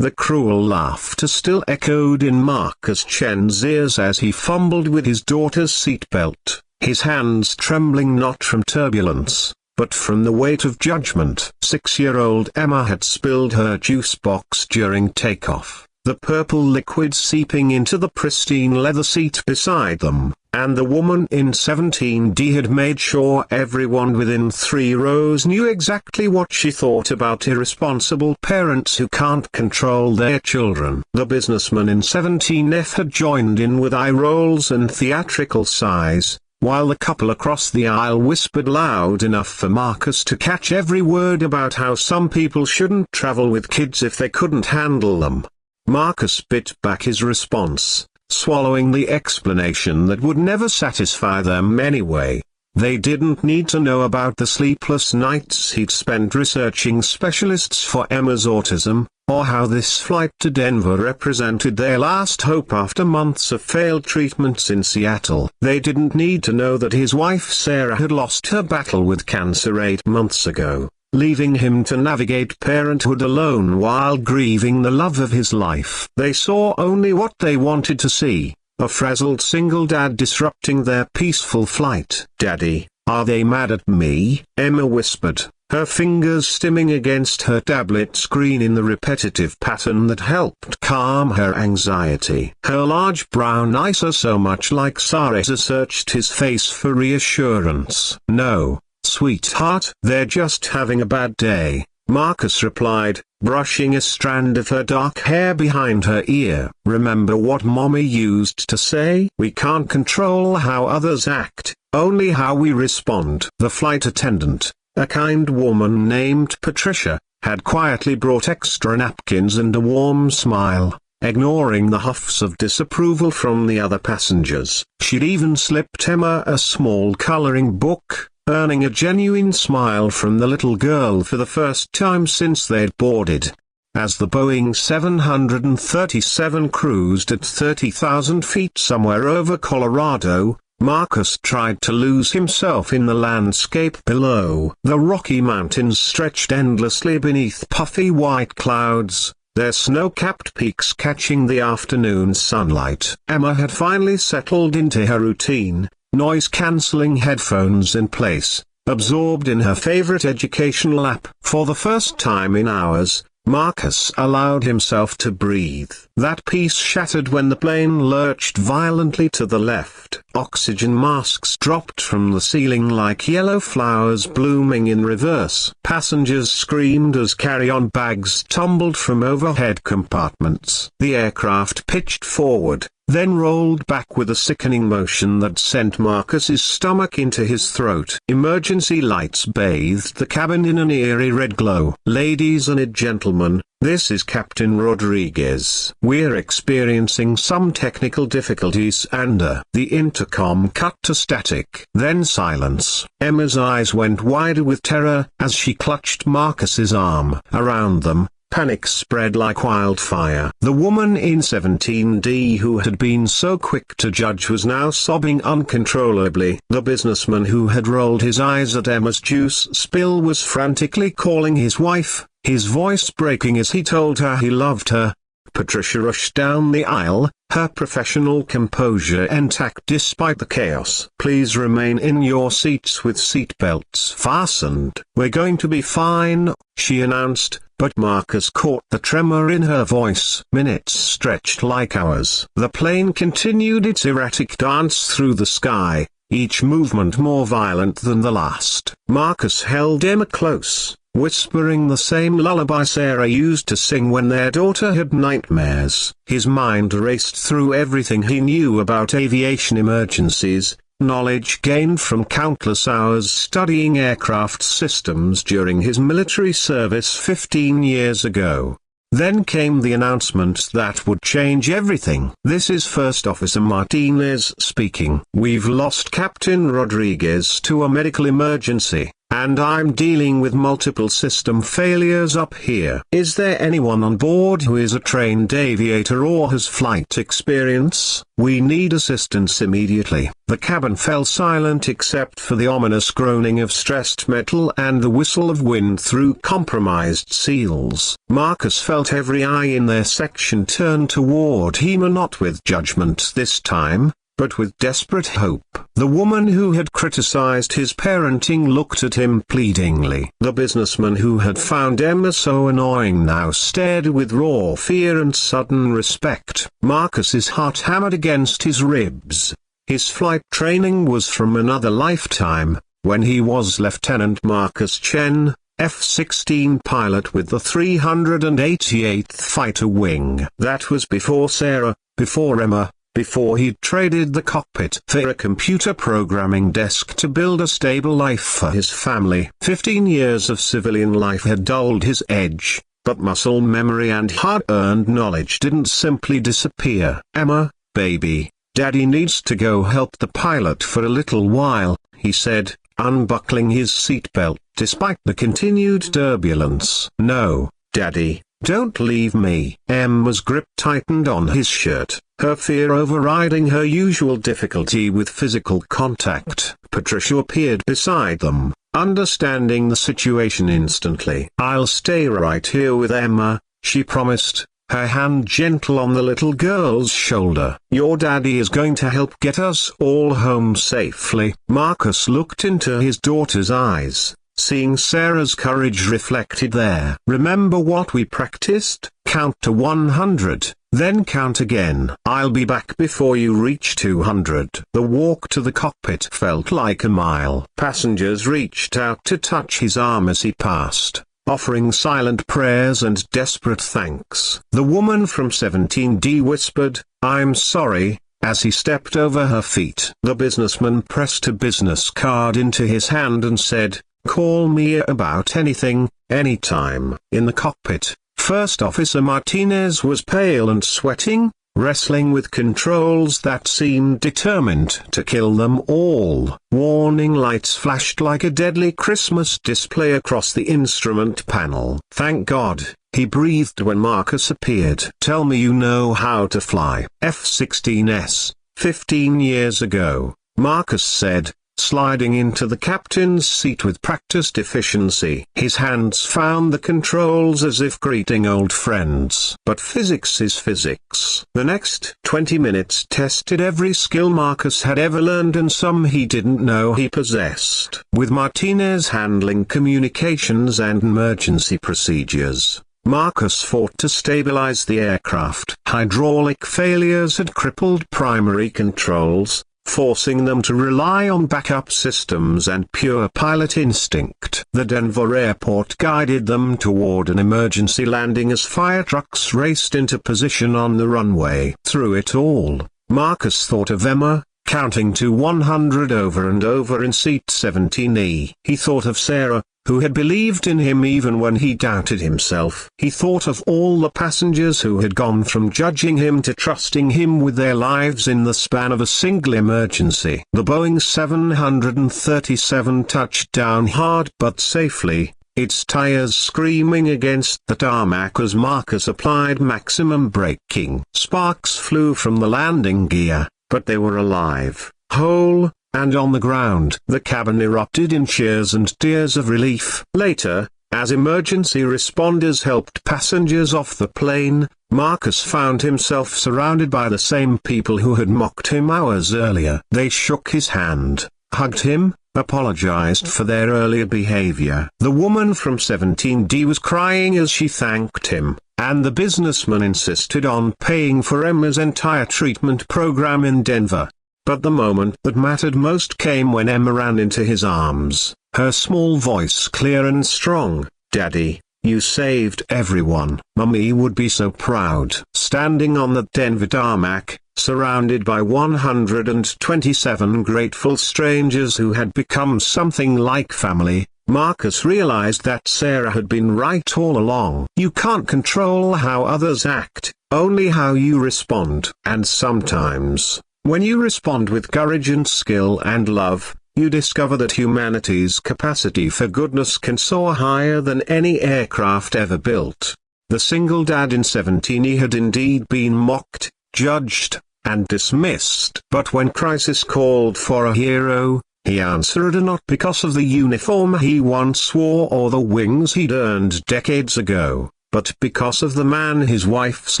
The cruel laughter still echoed in Marcus Chen's ears as he fumbled with his daughter's seatbelt, his hands trembling not from turbulence, but from the weight of judgment. 6-year-old Emma had spilled her juice box during takeoff, the purple liquid seeping into the pristine leather seat beside them, and the woman in 17D had made sure everyone within 3 rows knew exactly what she thought about irresponsible parents who can't control their children. The businessman in 17F had joined in with eye rolls and theatrical sighs, while the couple across the aisle whispered loud enough for Marcus to catch every word about how some people shouldn't travel with kids if they couldn't handle them. Marcus bit back his response, swallowing the explanation that would never satisfy them anyway. They didn't need to know about the sleepless nights he'd spent researching specialists for Emma's autism, or how this flight to Denver represented their last hope after months of failed treatments in Seattle. They didn't need to know that his wife Sarah had lost her battle with cancer 8 months ago, leaving him to navigate parenthood alone while grieving the love of his life. They saw only what they wanted to see, a frazzled single dad disrupting their peaceful flight. "Daddy, are they mad at me?" Emma whispered, her fingers stimming against her tablet screen in the repetitive pattern that helped calm her anxiety. Her large brown eyes are so much like Sarah's searched his face for reassurance. "No, sweetheart, they're just having a bad day," Marcus replied, brushing a strand of her dark hair behind her ear. "Remember what Mommy used to say? We can't control how others act, only how we respond." The flight attendant, a kind woman named Patricia, had quietly brought extra napkins and a warm smile, ignoring the huffs of disapproval from the other passengers. She'd even slipped Emma a small coloring book, earning a genuine smile from the little girl for the first time since they'd boarded. As the Boeing 737 cruised at 30,000 feet somewhere over Colorado, Marcus tried to lose himself in the landscape below. The Rocky Mountains stretched endlessly beneath puffy white clouds, their snow-capped peaks catching the afternoon sunlight. Emma had finally settled into her routine, noise-canceling headphones in place, absorbed in her favorite educational app. For the first time in hours, Marcus allowed himself to breathe. That peace shattered when the plane lurched violently to the left. Oxygen masks dropped from the ceiling like yellow flowers blooming in reverse. Passengers screamed as carry-on bags tumbled from overhead compartments. The aircraft pitched forward, then rolled back with a sickening motion that sent Marcus's stomach into his throat. Emergency lights bathed the cabin in an eerie red glow. "Ladies and gentlemen, this is Captain Rodriguez. We're experiencing some technical difficulties and the intercom cut to static." Then silence. Emma's eyes went wider with terror as she clutched Marcus's arm. Around them, panic spread like wildfire. The woman in 17D who had been so quick to judge was now sobbing uncontrollably. The businessman who had rolled his eyes at Emma's juice spill was frantically calling his wife, his voice breaking as he told her he loved her. Patricia rushed down the aisle, her professional composure intact despite the chaos. "Please remain in your seats with seatbelts fastened. We're going to be fine," she announced, but Marcus caught the tremor in her voice. Minutes stretched like hours. The plane continued its erratic dance through the sky, each movement more violent than the last. Marcus held Emma close, whispering the same lullaby Sarah used to sing when their daughter had nightmares. His mind raced through everything he knew about aviation emergencies, knowledge gained from countless hours studying aircraft systems during his military service 15 years ago. Then came the announcement that would change everything. "This is First Officer Martinez speaking. We've lost Captain Rodriguez to a medical emergency. and I'm dealing with multiple system failures up here. Is there anyone on board who is a trained aviator or has flight experience? We need assistance immediately." The cabin fell silent except for the ominous groaning of stressed metal and the whistle of wind through compromised seals. Marcus felt every eye in their section turn toward him, not with judgment this time, but with desperate hope. The woman who had criticized his parenting looked at him pleadingly. The businessman who had found Emma so annoying now stared with raw fear and sudden respect. Marcus's heart hammered against his ribs. His flight training was from another lifetime, when he was Lieutenant Marcus Chen, F-16 pilot with the 388th Fighter Wing. That was before Sarah, before Emma, before he'd traded the cockpit for a computer programming desk to build a stable life for his family. 15 years of civilian life had dulled his edge, but muscle memory and hard-earned knowledge didn't simply disappear. "Emma, baby, Daddy needs to go help the pilot for a little while," he said, unbuckling his seatbelt despite the continued turbulence. "No, Daddy, don't leave me." Emma's grip tightened on his shirt, her fear overriding her usual difficulty with physical contact. Patricia appeared beside them, understanding the situation instantly. "I'll stay right here with Emma," she promised, her hand gentle on the little girl's shoulder. "Your daddy is going to help get us all home safely." Marcus looked into his daughter's eyes, seeing Sarah's courage reflected there. "Remember what we practiced? Count to 100, then count again. I'll be back before you reach 200. The walk to the cockpit felt like a mile. Passengers reached out to touch his arm as he passed, offering silent prayers and desperate thanks. The woman from 17D whispered, "I'm sorry," as he stepped over her feet. The businessman pressed a business card into his hand and said, "Call me about anything, anytime." In the cockpit, First Officer Martinez was pale and sweating, wrestling with controls that seemed determined to kill them all. Warning lights flashed like a deadly Christmas display across the instrument panel. "Thank God," he breathed when Marcus appeared. "Tell me you know how to fly." F-16S, 15 years ago, Marcus said, sliding into the captain's seat with practiced efficiency. His hands found the controls as if greeting old friends. But physics is physics. The next 20 minutes tested every skill Marcus had ever learned and some he didn't know he possessed. With Martinez handling communications and emergency procedures, Marcus fought to stabilize the aircraft. Hydraulic failures had crippled primary controls, forcing them to rely on backup systems and pure pilot instinct. The Denver airport guided them toward an emergency landing as fire trucks raced into position on the runway. Through it all, Marcus thought of Emma, counting to 100 over and over in seat 17E. He thought of Sarah, who had believed in him even when he doubted himself. He thought of all the passengers who had gone from judging him to trusting him with their lives in the span of a single emergency. The Boeing 737 touched down hard but safely, its tires screaming against the tarmac as Marcus applied maximum braking. Sparks flew from the landing gear, but they were alive, whole, and on the ground. The cabin erupted in cheers and tears of relief. Later, as emergency responders helped passengers off the plane, Marcus found himself surrounded by the same people who had mocked him hours earlier. They shook his hand, hugged him, apologized for their earlier behavior. The woman from 17D was crying as she thanked him, and the businessman insisted on paying for Emma's entire treatment program in Denver. But the moment that mattered most came when Emma ran into his arms, her small voice clear and strong. "Daddy, you saved everyone. Mummy would be so proud." Standing on the Denver tarmac, surrounded by 127 grateful strangers who had become something like family, Marcus realized that Sarah had been right all along. You can't control how others act, only how you respond. And sometimes, when you respond with courage and skill and love, you discover that humanity's capacity for goodness can soar higher than any aircraft ever built. The single dad in 17 had indeed been mocked, judged, and dismissed. But when crisis called for a hero, he answered, not because of the uniform he once wore or the wings he'd earned decades ago, but because of the man his wife's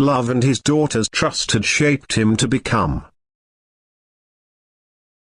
love and his daughter's trust had shaped him to become.